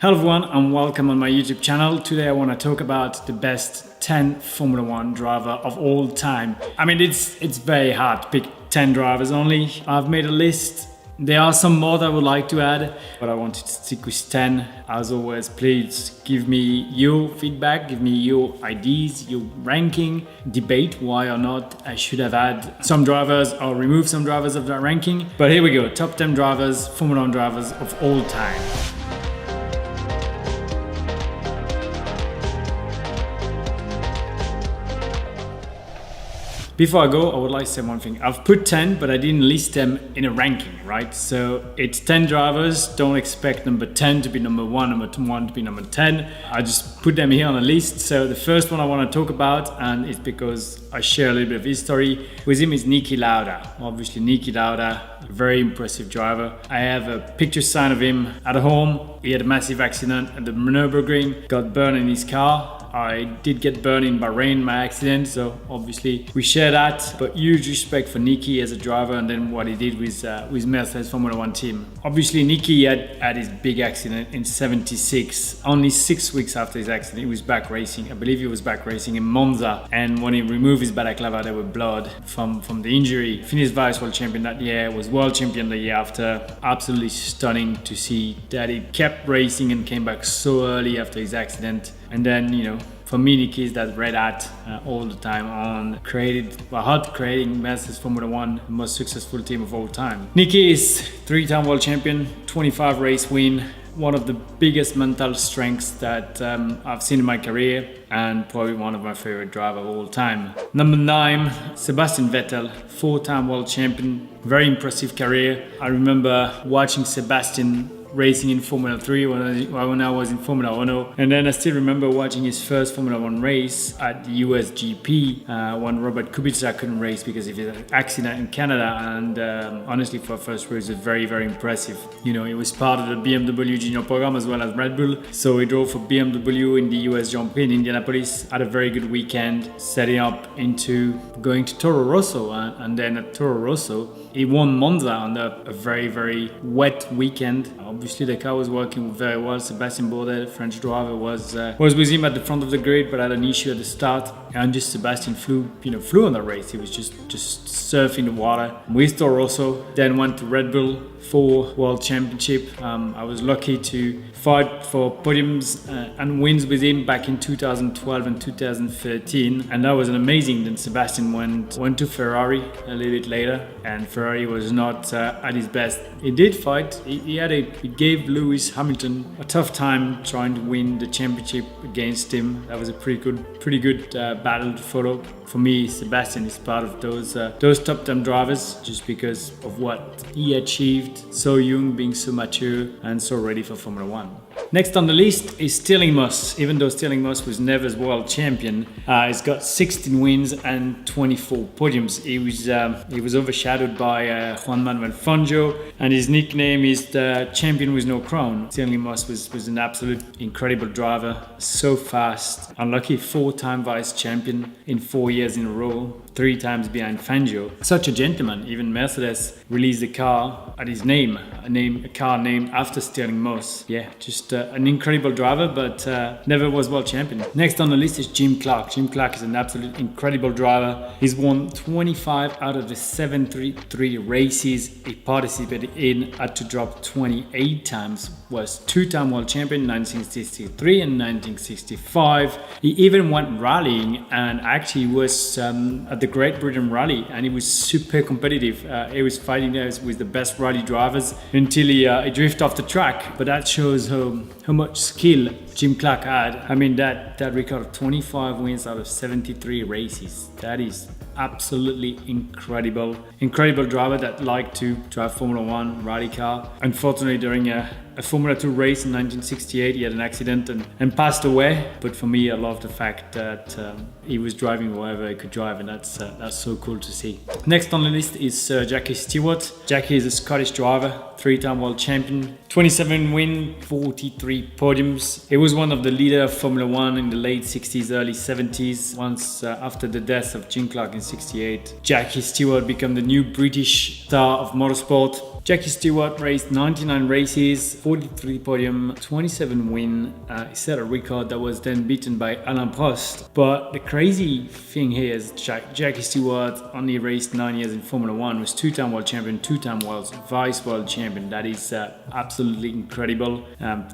Hello everyone and welcome on my YouTube channel. Today I want to talk about the best 10 Formula 1 driver of all time. I mean it's very hard to pick 10 drivers only. I've made a list. There are some more that I would like to add, but I wanted to stick with 10. As always, please give me your feedback, give me your ideas, your ranking, debate why or not I should have had some drivers or remove some drivers of that ranking. But here we go, top 10 drivers, Formula 1 drivers of all time. Before I go, I would like to say one thing. I've put 10, but I didn't list them in a ranking, right? So it's 10 drivers. Don't expect number 10 to be number 1, number 1 to be number 10. I just put them here on a list. So the first one I want to talk about, and it's because I share a little bit of history with him, is Niki Lauda. Obviously, Niki Lauda, a very impressive driver. I have a picture sign of him at home. He had a massive accident at the Nürburgring, got burned in his car. I did get burned in Bahrain, my accident, so obviously we share that. But huge respect for Niki as a driver, and then what he did with Mercedes Formula 1 team. Obviously, Niki had his big accident in '76. Only 6 weeks after his accident, he was back racing. I believe he was back racing in Monza. And when he removed his balaclava, there were blood from the injury. Finished vice world champion that year, was world champion the year after. Absolutely stunning to see that he kept racing and came back so early after his accident. And then, for me, Niki is that red hat all the time on creating Mercedes Formula 1, the most successful team of all time. Niki is 3-time world champion, 25 race win, one of the biggest mental strengths that I've seen in my career, and probably one of my favorite drivers of all time. Number 9, Sebastian Vettel, 4-time world champion, very impressive career. I remember watching Sebastian racing in Formula 3 when I was in Formula 1, and then I still remember watching his first Formula 1 race at the US GP when Robert Kubica couldn't race because of his accident in Canada, and honestly for a first race it was very, very impressive. He was part of the BMW junior program as well as Red Bull, so he drove for BMW in the US Grand Prix in Indianapolis, had a very good weekend, setting up into going to Toro Rosso, and then at Toro Rosso he won Monza under a very, very wet weekend. Obviously, the car was working very well. Sébastien Bourdais, the French driver, was with him at the front of the grid, but had an issue at the start. And just Sébastien flew on the race. He was just surfing the water with Toro Rosso. Then went to Red Bull for World Championship. I was lucky to fight for podiums and wins with him back in 2012 and 2013, and that was an amazing. Then Sébastien went to Ferrari a little bit later, and Ferrari was not at his best. He did fight. He gave Lewis Hamilton a tough time trying to win the championship against him. That was a pretty good battle to follow. For me, Sébastien is part of those top 10 drivers just because of what he achieved, so young, being so mature and so ready for Formula 1. Next on the list is Stirling Moss. Even though Stirling Moss was never world champion, he's got 16 wins and 24 podiums. He was overshadowed by Juan Manuel Fangio, and his nickname is the champion with no crown. Stirling Moss was an absolute incredible driver, so fast, unlucky 4-time vice champion in 4 years in a row, 3 times behind Fangio. Such a gentleman. Even Mercedes released a car at his name, a car named after Stirling Moss. Yeah, just an incredible driver, but never was world champion. Next on the list is Jim Clark. Jim Clark is an absolute incredible driver. He's won 25 out of the 73 races he participated in, had to drop 28 times, was 2-time world champion in 1963 and 1965. He even went rallying, and actually was at the Great Britain Rally, and he was super competitive. He was fighting there with the best rally drivers until he drifted off the track. But that shows how much skill Jim Clark had. I mean, that record of 25 wins out of 73 races, that is absolutely incredible driver that liked to drive Formula 1 rally car. Unfortunately, during a Formula 2 race in 1968 he had an accident and passed away, but for me I love the fact that he was driving wherever he could drive, and that's so cool to see. Next on the list is Jackie Stewart. Jackie is a Scottish driver, 3-time world champion, 27 wins, 43 podiums. He was one of the leaders of Formula 1 in the late 60s, early 70s. Once after the death of Jim Clark in 68, Jackie Stewart became the new British star of motorsport. Jackie Stewart raced 99 races, 43 podium, 27 win. He set a record that was then beaten by Alain Prost. But the crazy thing here is Jackie Stewart only raced 9 years in Formula One, was two-time world champion, two-time vice world champion. That is absolutely incredible.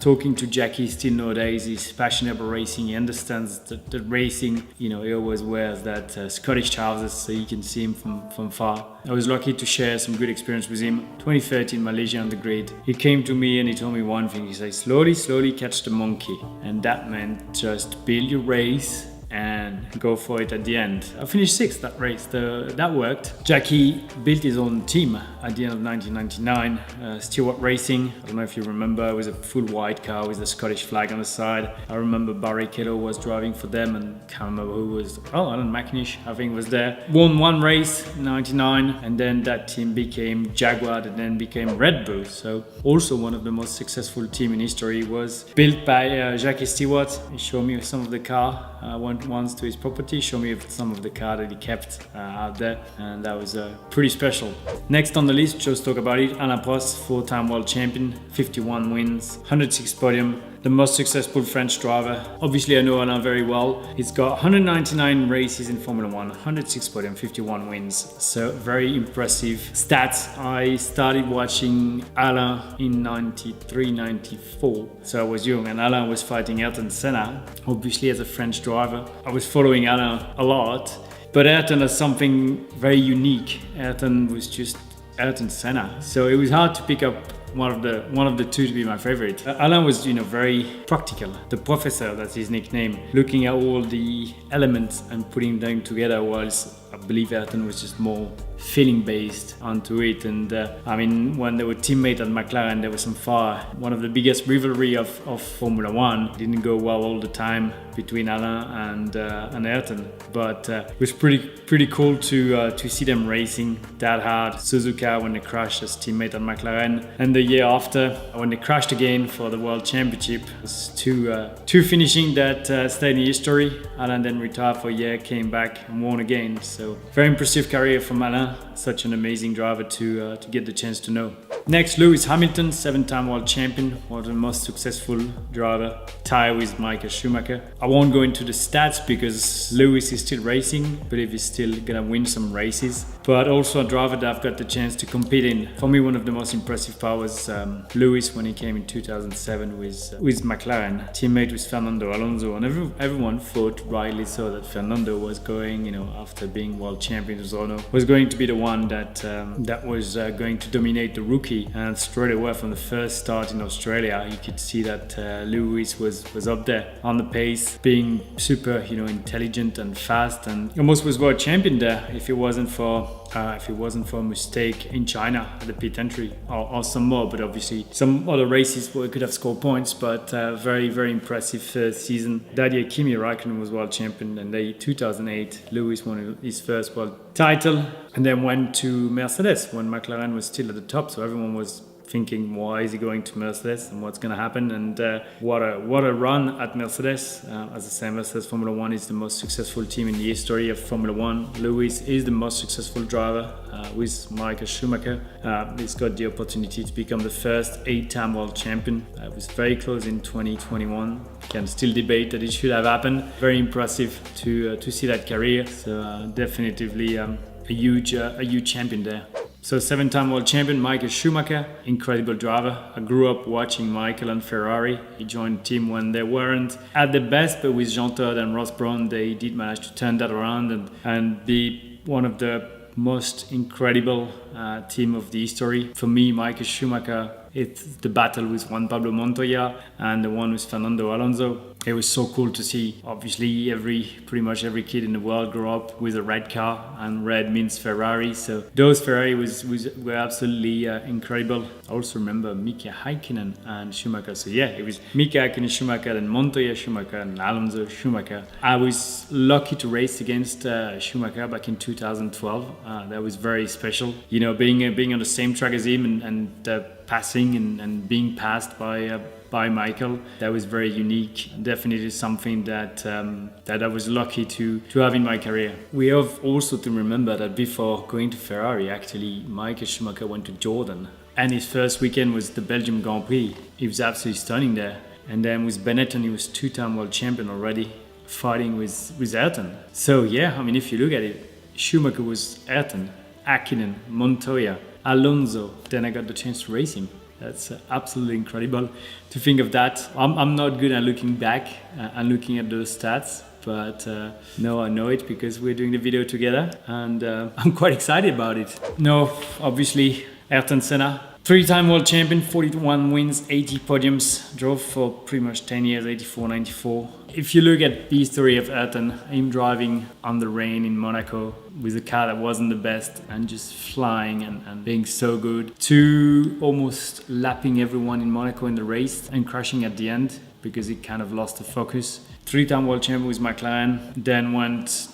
Talking to Jackie still nowadays, he's passionate about racing. He understands that racing, he always wears that Scottish trousers so you can see him from far. I was lucky to share some good experience with him. 2013 Malaysia on the grid. He came to me and he told me one thing. He said, slowly catch the monkey. And that meant just build your race and go for it at the end. I finished 6th that race. That worked. Jackie built his own team at the end of 1999. Stewart Racing. I don't know if you remember, it was a full white car with the Scottish flag on the side. I remember Barrichello was driving for them and can't remember who was. Alan McNish, I think, was there. Won one race in 99 and then that team became Jaguar and then became Red Bull. So also one of the most successful team in history was built by Jackie Stewart. He showed me some of the car. I went once to his property, showed me some of the car that he kept out there, and that was pretty special. Next on the list, just talk about it, Alain Prost, 4-time world champion, 51 wins, 106 podium, the most successful French driver. Obviously, I know Alain very well. He's got 199 races in Formula One, 106 podium, 51 wins. So very impressive stats. I started watching Alain in 93, 94. So I was young and Alain was fighting Ayrton Senna, obviously as a French driver. I was following Alain a lot, but Ayrton has something very unique. Ayrton was just Ayrton Senna. So it was hard to pick up one of the two to be my favorite. Alain was, very practical. The professor, that's his nickname, looking at all the elements and putting them together, whilst I believe Ayrton was just more feeling based onto it. And when they were teammates at McLaren, there was some far. One of the biggest rivalry of Formula One. It didn't go well all the time between Alain and Ayrton, but it was pretty cool to see them racing that hard. Suzuka when they crashed as teammate at McLaren, and the year after when they crashed again for the World Championship. It was two finishing that stayed in history. Alain then retired for a year, came back and won again. So very impressive career from Alain. Such an amazing driver to get the chance to know. Next, Lewis Hamilton, 7-time world champion, one of the most successful driver, tie with Michael Schumacher. I won't go into the stats because Lewis is still racing. I believe he's still gonna win some races, but also a driver that I've got the chance to compete in. For me, one of the most impressive parts was Lewis when he came in 2007 with McLaren, teammate with Fernando Alonso, and everyone thought rightly so that Fernando was going, after being world champion with Renault, was going to be the one that was going to dominate the rookie. And straight away from the first start in Australia, you could see that Lewis was up there on the pace, being super, intelligent and fast, and almost was world champion there if it wasn't for a mistake in China at the pit entry, or some more. But obviously some other races where he could have scored points. But very, very impressive season. That year Kimi Räikkönen was world champion, and 2008 Lewis won his first world title, and then went to Mercedes when McLaren was still at the top. So everyone was thinking, why is he going to Mercedes and what's going to happen? And what a run at Mercedes. As I say, Mercedes Formula One is the most successful team in the history of Formula One. Lewis is the most successful driver with Michael Schumacher. He's got the opportunity to become the first 8-time world champion. It was very close in 2021. Can still debate that it should have happened. Very impressive to see that career. So definitely a huge champion there. So 7-time world champion Michael Schumacher, incredible driver. I grew up watching Michael and Ferrari. He joined the team when they weren't at their best, but with Jean Todt and Ross Brawn, they did manage to turn that around and be one of the most incredible team of the history. For me, Michael Schumacher, it's the battle with Juan Pablo Montoya and the one with Fernando Alonso. It was so cool to see. Obviously, pretty much every kid in the world grew up with a red car, and red means Ferrari. So those Ferrari were absolutely incredible. I also remember Mika Häkkinen and Schumacher. So yeah, it was Mika Häkkinen, Schumacher, and Montoya Schumacher, and Alonso Schumacher. I was lucky to race against Schumacher back in 2012. That was very special. Being on the same track as him and passing and being passed by Michael. That was very unique. Definitely something that I was lucky to have in my career. We have also to remember that before going to Ferrari, actually, Michael Schumacher went to Jordan And his first weekend was the Belgium Grand Prix. He was absolutely stunning there. And then with Benetton, he was 2-time world champion already, fighting with Ayrton. So yeah, I mean, if you look at it, Schumacher was Ayrton, Hakkinen, Montoya, Alonso. Then I got the chance to race him. That's absolutely incredible to think of that. I'm not good at looking back and looking at those stats, but no, I know it because we're doing the video together, and I'm quite excited about it. No, obviously, Ayrton Senna, 3-time world champion, 41 wins, 80 podiums, drove for pretty much 10 years, 84, 94. If you look at the history of Ayrton, him driving on the rain in Monaco with a car that wasn't the best and just flying and being so good, to almost lapping everyone in Monaco in the race and crashing at the end because he kind of lost the focus. 3-time world champion with McLaren, then went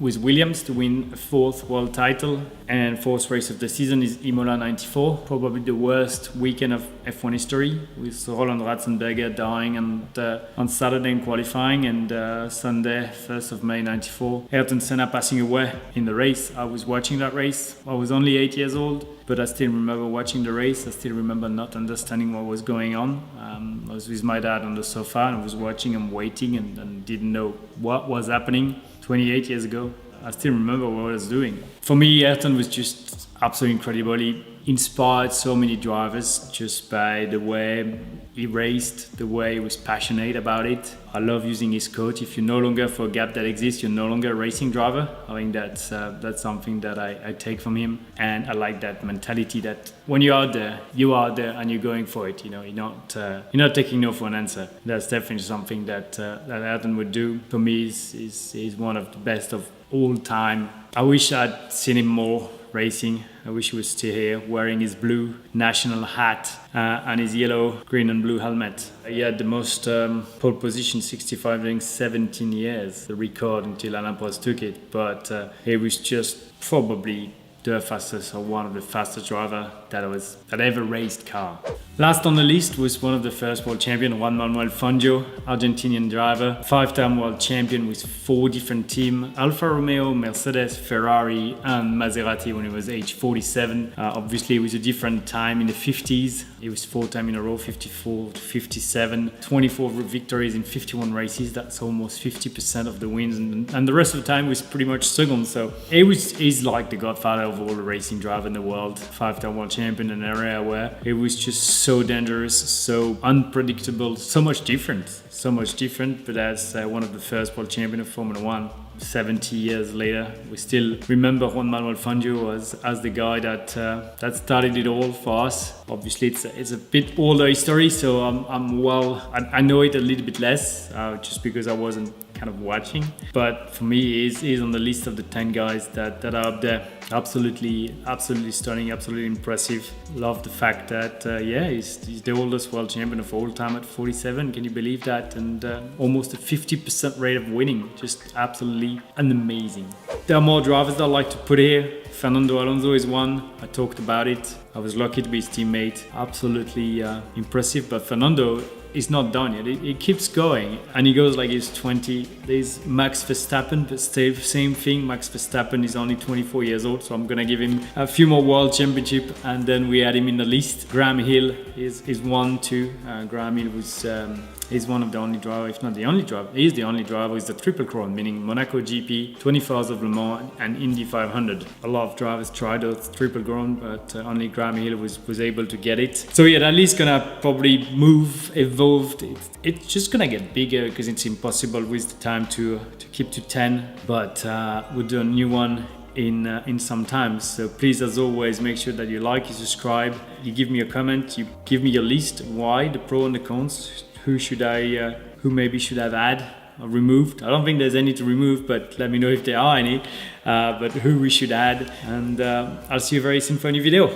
with Williams to win a 4th world title, and 4th race of the season is Imola 94, probably the worst weekend of F1 history, with Roland Ratzenberger dying on Saturday in qualifying, and Sunday 1st of May 94, Ayrton Senna passing away in the race. I was watching that race. I was only 8 years old, but I still remember watching the race. I still remember not understanding what was going on. I was with my dad on the sofa and I was watching and waiting and didn't know what was happening 28 years ago. I still remember what I was doing. For me, Ayrton was just absolutely incredible. He inspired so many drivers just by the way he raced, the way he was passionate about it. I love using his quote: if you're no longer for a gap that exists, you're no longer a racing driver. I think that's something that I take from him, and I like that mentality that when you're out there and you're going for it. You know, you're not taking no for an answer. That's definitely something that Ayrton would do. For me, he's one of the best of all time. I wish I'd seen him more racing. I wish he was still here wearing his blue national hat and his yellow, green and blue helmet. He had the most pole position, 65 during 17 years, the record until Alain Prost took it. But he was just probably the fastest, or one of the fastest driver that ever raced car. Last on the list was one of the first world champion, Juan Manuel Fangio, Argentinian driver, 5-time world champion with 4 different teams: Alfa Romeo, Mercedes, Ferrari and Maserati when he was age 47. Obviously it was a different time in the 50s. It was 4 times in a row, 54 to 57, 24 victories in 51 races. That's almost 50% of the wins, and the rest of the time was pretty much second. So he's like the godfather of all the racing driver in the world. 5-time world champion in an area where it was just so dangerous, so unpredictable, so much different. But as one of the first world champion of Formula 1, 70 years later, we still remember Juan Manuel Fangio as the guy that started it all for us. Obviously, it's a bit older history, so I know it a little bit less, just because I wasn't kind of watching. But for me, he's on the list of the 10 guys that are up there. Absolutely stunning, absolutely impressive. Love the fact that he's the oldest world champion of all time at 47. Can you believe that? And almost a 50% rate of winning. Just absolutely amazing. There are more drivers that I like to put here. Fernando Alonso is one. I talked about it. I was lucky to be his teammate. Absolutely impressive. But Fernando is not done yet. It keeps going, and he goes like he's 20. There's Max Verstappen, but still same thing. Max Verstappen is only 24 years old, so I'm gonna give him a few more world championship, and then we add him in the list. Graham Hill is one too. Graham Hill was he's one of the only driver, if not the only driver. He's the only driver with the triple crown, meaning Monaco GP, 24 Hours of Le Mans, and Indy 500. A lot of drivers tried those triple crown, but only Graham Hill was able to get it. So yeah, that list gonna probably evolved. It's just gonna get bigger because it's impossible with the time to keep to 10. But we'll do a new one in some time. So please, as always, make sure that you like, you subscribe, you give me a comment, you give me your list, why, the pro and the cons. Who maybe should have had or removed. I don't think there's any to remove, but let me know if there are any. But who we should add. And I'll see you very soon for a new video.